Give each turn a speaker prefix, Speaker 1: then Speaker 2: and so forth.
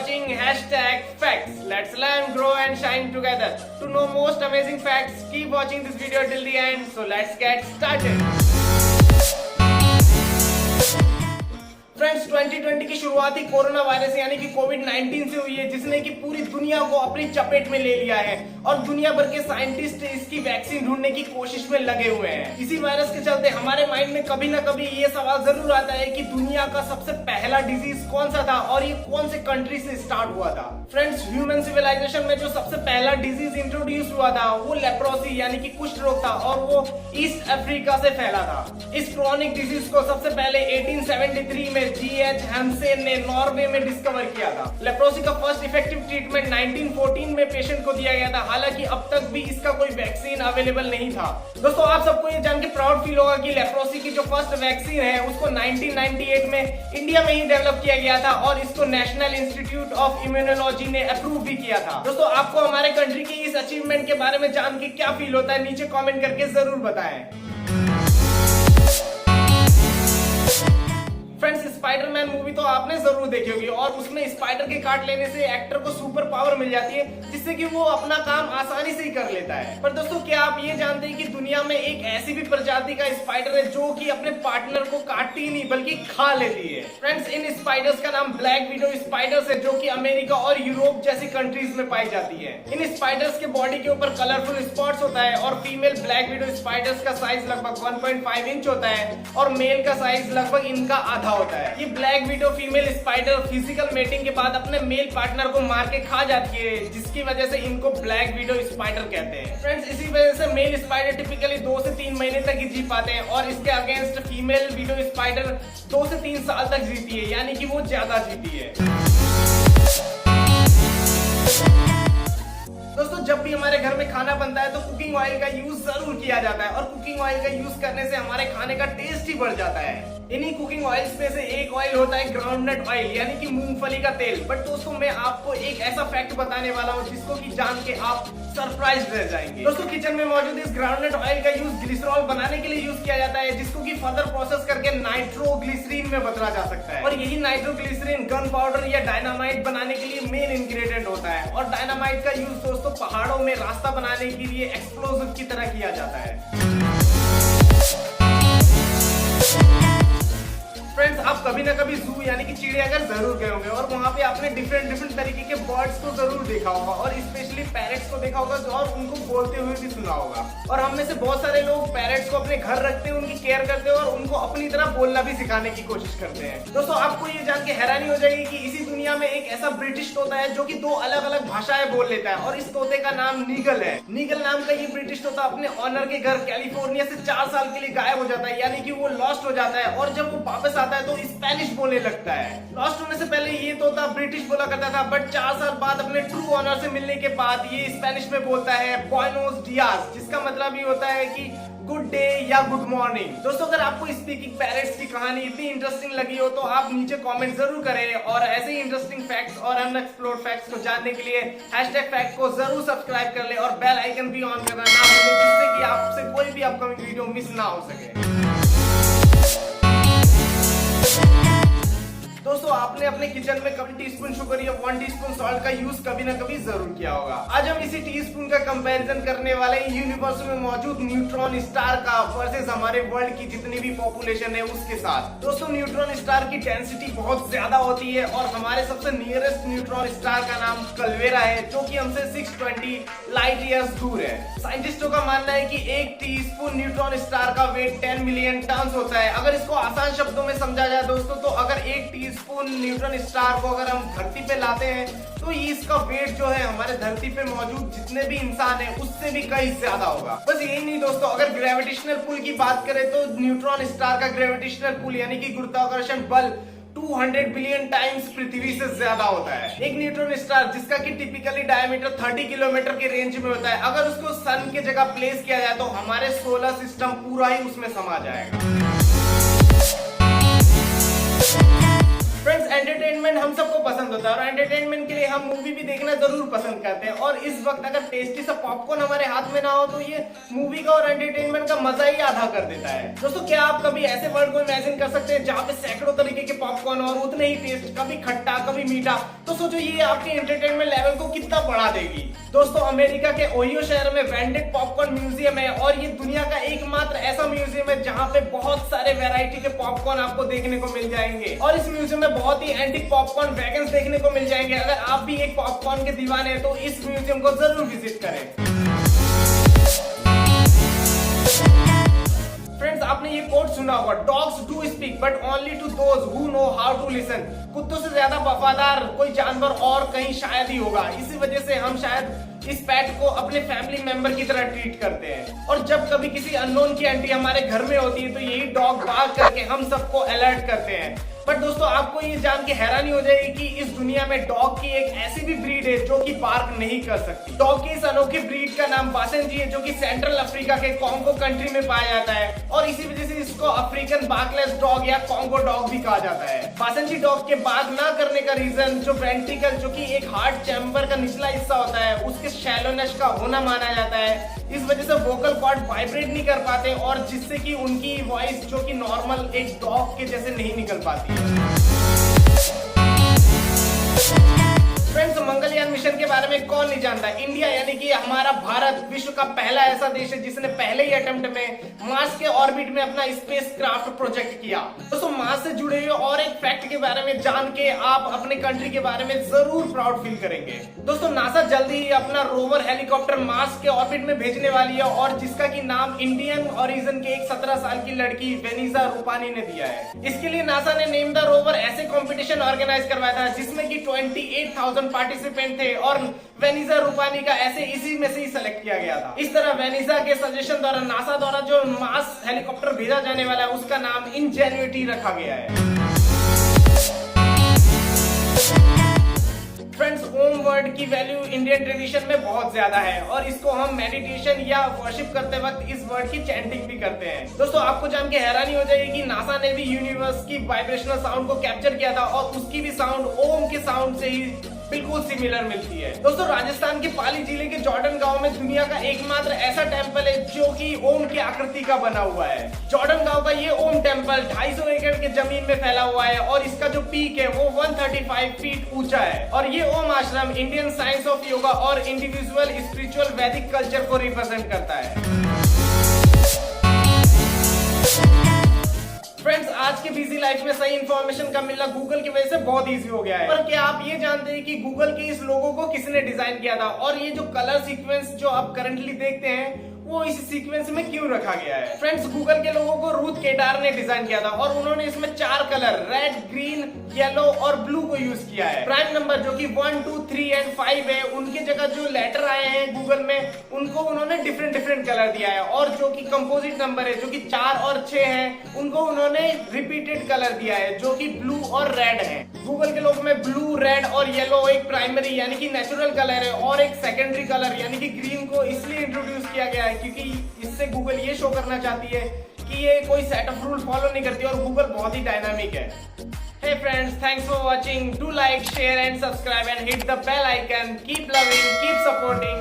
Speaker 1: watching hashtag facts. Let's learn, grow and shine together. To know most amazing facts, keep watching this video till the end. So let's get started. Friends 2020 की शुरुआती corona virus यानी कि कोविड-19 से हुई है, जिसने कि पूरी दुनिया को अपनी चपेट में ले लिया है और दुनिया भर के साइंटिस्ट इसकी वैक्सीन ढूंढने की कोशिश में लगे हुए हैं। इसी वायरस के चलते हमारे माइंड में कभी ना कभी ये सवाल जरूर आता है कि दुनिया का सबसे पहला डिजीज कौन सा था और ये कौन से कंट्री से स्टार्ट हुआ था। फ्रेंड्स, ह्यूमन सिविलाइजेशन में जो सबसे पहला डिजीज इंट्रोड्यूस हुआ था वो लेप्रोसी यानी कि कुष्ठ रोग था और वो ईस्ट अफ्रीका से फैला था। इस क्रॉनिक डिजीज को सबसे पहले 1873 में जीएच हैम्सेन ने नॉर्वे में डिस्कवर किया था। लेप्रोसी का फर्स्ट इफेक्टिव ट्रीटमेंट 1914 में पेशेंट को दिया गया था, हालांकि अब तक भी इसका कोई वैक्सीन अवेलेबल नहीं था। दोस्तों, आप सबको ये जान के प्राउड फील होगा कि लेप्रोसी की जो फर्स्ट वैक्सीन है उसको 1998 में इंडिया में ही डेवलप किया गया था और इसको नेशनल इंस्टीट्यूट ऑफ इम्यूनोलॉजी ने अप्रूव भी किया था। दोस्तों, आपको हमारे कंट्री की इस अचीवमेंट के बारे में जान के क्या फील होता है, नीचे कमेंट करके जरूर बताएं। फ्रेंड्स, स्पाइडरमैन मूवी तो आपने जरूर देखी होगी और उसमें स्पाइडर के काट लेने से एक्टर को सुपर पावर मिल जाती है, जिससे कि वो अपना काम आसानी से ही कर लेता है। पर दोस्तों, क्या आप ये जानते हैं कि दुनिया में एक ऐसी भी प्रजाति का स्पाइडर है जो कि अपने पार्टनर को काटती ही नहीं बल्कि खा लेती है। फ्रेंड्स, इन स्पाइडर्स का नाम ब्लैक विडो स्पाइडर्स है, जो कि अमेरिका और यूरोप जैसी कंट्रीज में पाई जाती है। इन स्पाइडर्स के बॉडी के ऊपर कलरफुल स्पॉट्स होता है और फीमेल ब्लैक विडो स्पाइडर्स का साइज लगभग 1.5 इंच होता है और मेल का साइज लगभग इनका आधा होता है। ये black window female spider physical mating के बाद अपने मेल पार्टनर को मार के खा जाती है, जिसकी वजह से इनको ब्लैक विडो स्पाइडर कहते हैं। फ्रेंड्स, इसी वजह से मेल स्पाइडर टिपिकली 2 से 3 महीने तक ही जी पाते हैं और इसके अगेंस्ट फीमेल विडो स्पाइडर 2 से 3 साल तक जीती है, यानी कि वो ज्यादा जीती है। दोस्तों, जब भी हमारे घर में खाना बनता है तो कुकिंग ऑयल का यूज जरूर किया जाता है और कुकिंग ऑयल का यूज करने से हमारे खाने का टेस्ट ही बढ़ जाता है। इन्हीं कुकिंग ऑयल्स में से एक ऑयल होता है ग्राउंडनट ऑयल यानी कि मूंगफली का तेल। बट दोस्तों, मैं आपको एक ऐसा फैक्ट बताने वाला हूँ जिसको कि जान के आप सरप्राइज रह जाएंगे। दोस्तों, किचन में मौजूद इस ग्राउंडनट ऑयल का यूज ग्लिसरॉल बनाने के लिए यूज किया जाता है, जिसको कि फर्दर प्रोसेस करके नाइट्रोग्लिसरीन में बदला जा सकता है और यही नाइट्रोग्लिसरीन गन पाउडर या डायनामाइट बनाने के लिए मेन इंग्रेडिएंट होता है। और डायनामाइट का यूज दोस्तों पहाड़ों में रास्ता बनाने के लिए एक्सप्लोजिव की तरह किया जाता है। फ्रेंड्स, आप कभी ना कभी जू यानी कि चिड़ियाघर जरूर गए होंगे और वहाँ पे आपने डिफरेंट तरीके के बर्ड्स को जरूर देखा होगा और स्पेशली पैरेट्स को देखा होगा और उनको बोलते हुए भी सुना होगा। और हम में से बहुत सारे लोग पैरेट्स को अपने घर रखते हैं, उनकी केयर करते हैं और उनको अपनी तरह बोलना भी सिखाने की कोशिश करते हैं। दोस्तों, आपको ये जान के हैरानी हो जाएगी कि इसी दुनिया में एक ऐसा ब्रिटिश तोता है जो कि 2 अलग-अलग भाषाएं बोल लेता है और इस तोते का नाम नीगल है। नीगल नाम का ये ब्रिटिश तोता अपने ऑनर के घर कैलिफोर्निया से 4 साल के लिए गायब हो जाता है, यानी कि वो लॉस्ट हो जाता है और जब वो वापस आता है तो स्पेनिश बोलने लगता है। लॉस्ट होने से पहले ये तोता ब्रिटिश बोला करता था, बट 4 साल बाद अपने ट्रू ऑनर से मिलने के बाद ये स्पेनिश में बोलता है बुएनोस डियास, जिसका मतलब ये होता है कि गुड डे या गुड मॉर्निंग। दोस्तों, अगर आपको स्पीकिंग पैरेट्स की कहानी इतनी इंटरेस्टिंग लगी हो तो आप नीचे कमेंट जरूर करें और ऐसे ही इंटरेस्टिंग फैक्ट्स और अनएक्सप्लोर्ड फैक्ट्स को जानने के लिए हैशटैग फैक्ट को जरूर सब्सक्राइब कर ले और बेल आइकन भी ऑन करना ना भूलें, जिससे कि आपसे कोई भी अपकमिंग वीडियो मिस ना हो सके। दोस्तों, आपने अपने किचन में कभी टीस्पून शुगर या 1 टीस्पून सॉल्ट का यूज कभी ना कभी जरूर किया होगा। आज हम इसी टीस्पून का कंपैरिजन करने वाले हैं यूनिवर्स में मौजूद न्यूट्रॉन स्टार का वर्सेस हमारे वर्ल्ड की जितनी भी पॉपुलेशन है उसके साथ। दोस्तों, न्यूट्रॉन स्टार की डेंसिटी बहुत ज्यादा होती है और हमारे सबसे नियरेस्ट न्यूट्रॉन स्टार का नाम कल्वेरा है, जो कि हमसे 620 लाइट ईयर्स दूर है। साइंटिस्टों का मानना है कि 1 टीस्पून न्यूट्रॉन स्टार का वेट 10 मिलियन टन होता है। अगर इसको आसान शब्दों में समझा जाए दोस्तों, तो अगर 1 टीस्पून न्यूट्रॉन स्टार को अगर हम धरती पे लाते हैं तो इसका वेट जो है हमारे धरती पे मौजूद जितने भी इंसान हैं उससे भी कहीं ज्यादा होगा। बस यही नहीं दोस्तों, अगर ग्रेविटेशनल पुल की बात करें तो न्यूट्रॉन स्टार का ग्रेविटेशनल पुल यानी कि गुरुत्वाकर्षण बल 200 बिलियन टाइम्स पृथ्वी से ज्यादा होता है। एक न्यूट्रॉन स्टार जिसका कि टिपिकली डायमीटर 30 किलोमीटर के रेंज में होता है, अगर उसको सन के जगह प्लेस किया जाए तो हमारे सोलर सिस्टम पूरा ही उसमें समा जाएगा। फ्रेंड्स, एंटरटेनमेंट हम सबको पसंद होता है और एंटरटेनमेंट के लिए हम मूवी भी देखना जरूर पसंद करते हैं। और इस वक्त अगर टेस्टी सा पॉपकॉर्न हमारे हाथ में ना हो तो ये मूवी का और एंटरटेनमेंट का मजा ही आधा कर देता है। दोस्तों, क्या आप कभी ऐसे वर्ल्ड को इमेजिन कर सकते हैं जहाँ पे सैकड़ों तरीके के पॉपकॉर्न और उतने ही टेस्ट, कभी खट्टा कभी मीठा। तो सोचो ये आपके एंटरटेनमेंट लेवल को कितना बढ़ा देगी। दोस्तों, अमेरिका के ओहियो शहर में वेंडेड पॉपकॉर्न म्यूजियम है और ये दुनिया का एकमात्र ऐसा म्यूजियम है जहाँ पे बहुत सारे वैरायटी के पॉपकॉर्न आपको देखने को मिल जाएंगे। और इस म्यूजियम में बहुत ही एंटीक पॉपकॉर्न वैगन्स देखने को मिल जाएंगे। अगर आप भी एक पॉपकॉर्न के दीवाने हैं तो इस म्यूजियम को जरूर विजिट करें। फ्रेंड्स, आपने ये कोट सुना होगा, dogs do speak but only to those who know how to listen. कुत्तों से ज्यादा वफादार कोई जानवर और कहीं शायद ही होगा। इसी वजह से हम शायद इस पेट को अपने फैमिली मेंबर की तरह ट्रीट करते हैं। और जब कभी किसी अननोन की आंटी हमारे घर में होती है तो यही डॉग बाग करके हम सबको अलर्ट करते हैं। बट दोस्तों, आपको ये जान के हैरानी हो जाएगी कि इस दुनिया में डॉग की एक ऐसी भी ब्रीड है जो कि बार्क नहीं कर सकती। डॉग की इस अनोखी ब्रीड का नाम बासेंजी है, जो कि सेंट्रल अफ्रीका के कॉन्गो कंट्री में पाया जाता है और इसी वजह से इसको अफ्रीकन बार्कलेस डॉग या कॉन्गो डॉग भी कहा जाता है। बासेंजी डॉग के बार्क ना करने का रीजन जो वेंट्रिकल, जो कि एक हार्ट चैम्बर का निचला हिस्सा होता है, उसके शैलोनेस का होना माना जाता है। इस वजह से वोकल कॉर्ड वाइब्रेट नहीं कर पाते और जिससे कि उनकी वॉइस जो कि नॉर्मल एक डॉग के जैसे नहीं निकल पाती। फ्रेंड्स, मंगलयान मिशन के बारे में कौन नहीं जानता। इंडिया यानी कि हमारा भारत विश्व का पहला ऐसा देश है जिसने पहले ही अटेम्प्ट में मार्स के ऑर्बिट में अपना स्पेस क्राफ्ट प्रोजेक्ट किया। दोस्तों, मार्स से जुड़े हुए और एक फैक्ट के बारे में जान के आप अपने कंट्री के बारे में जरूर प्राउड फील करेंगे। दोस्तों, नासा जल्दी ही अपना रोवर हेलीकॉप्टर मार्स के ऑर्बिट में भेजने वाली है और जिसका की नाम इंडियन ओरिजिन के एक 17 साल की लड़की वेनिसा रूपानी ने दिया है। इसके लिए नासा ने नेम द रोवर ऐसे कंपटीशन ऑर्गेनाइज करवाया था जिसमें कि 28,000 पार्टिसिपेंट थे और वेनिसा रूपानी का ऐसे इसी में से ही सेलेक्ट किया गया था। इस तरह वेनिसा के सजेशन द्वारा नासा द्वारा जो मार्स हेलीकॉप्टर भेजा जाने वाला है उसका नाम इंजेन्युइटी रखा गया है। फ्रेंड्स, ओम वर्ड की वैल्यू इंडियन ट्रेडिशन में बहुत ज्यादा है और इसको हम मेडिटेशन या वर्शिप करते वक्त इस वर्ड की चैंटिंग भी करते हैं। दोस्तों, आपको जान के हैरानी हो जाएगी कि नासा ने भी यूनिवर्स की वाइब्रेशनल साउंड को कैप्चर किया था और उसकी भी साउंड ओम के साउंड से ही बिल्कुल सिमिलर मिलती है। दोस्तों, राजस्थान के पाली जिले के जॉर्डन गांव में दुनिया का एकमात्र ऐसा टेंपल है जो कि ओम की आकृति का बना हुआ है। जॉर्डन गांव का ये ओम टेंपल 250 एकड़ के जमीन में फैला हुआ है और इसका जो पीक है वो 135 फीट ऊंचा है। और ये ओम आश्रम इंडियन साइंस ऑफ योगा और इंडिविजुअल स्पिरिचुअल वैदिक कल्चर को रिप्रेजेंट करता है। फ्रेंड्स, आज के बिजी लाइफ में सही इंफॉर्मेशन का मिलना गूगल की वजह से बहुत इजी हो गया है। पर क्या आप ये जानते हैं कि गूगल के इस लोगो को किसने डिजाइन किया था और ये जो कलर सीक्वेंस जो आप करंटली देखते हैं वो इस सीक्वेंस में क्यों रखा गया है। फ्रेंड्स, गूगल के लोगों को रूथ केडार ने डिजाइन किया था और उन्होंने इसमें 4 कलर रेड, ग्रीन, येलो और ब्लू को यूज किया है। प्राइम नंबर जो कि 1, 2, 3 एंड 5 है, उनके जगह जो लेटर आए हैं गूगल में उनको उन्होंने डिफरेंट कलर दिया है और जो कि कंपोजिट नंबर है जो कि 4 और 6 है उनको उन्होंने रिपीटेड कलर दिया है जो कि ब्लू और रेड है। गूगल के लोगों में ब्लू, रेड और येलो एक प्राइमरी यानी कि नेचुरल कलर है और एक सेकेंडरी कलर यानी कि ग्रीन को इसलिए इंट्रोड्यूस किया गया है क्योंकि इससे गूगल ये शो करना चाहती है कि ये कोई सेट ऑफ रूल फॉलो नहीं करती और गूगल बहुत ही डायनामिक है। Hey friends, thanks for watching. Do like, share and subscribe and hit the bell icon. Keep loving, keep supporting.